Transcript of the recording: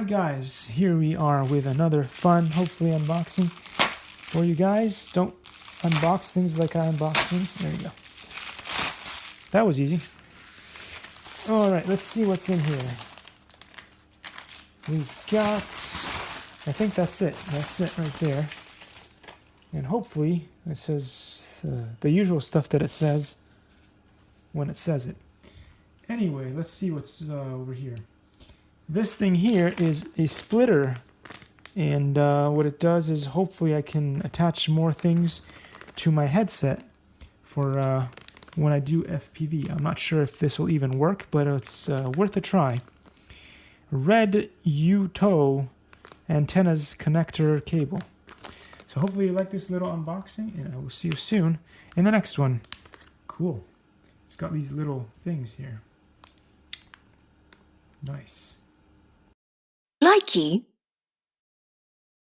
Alright guys, here we are with another fun, hopefully unboxing for you guys. Don't unbox things like I unbox things. There you go. That was easy. Alright, let's see what's in here. We've got, I think that's it. That's it right there. And hopefully it says the usual stuff that it says when it says it. Anyway, let's see what's over here. This thing here is a splitter, and what it does is hopefully I can attach more things to my headset for when I do FPV. I'm not sure if this will even work, but it's worth a try. Redyutou antennas connector cable. So hopefully you like this little unboxing, and I will see you soon in the next one. Cool. It's got these little things here. Nice. Likey.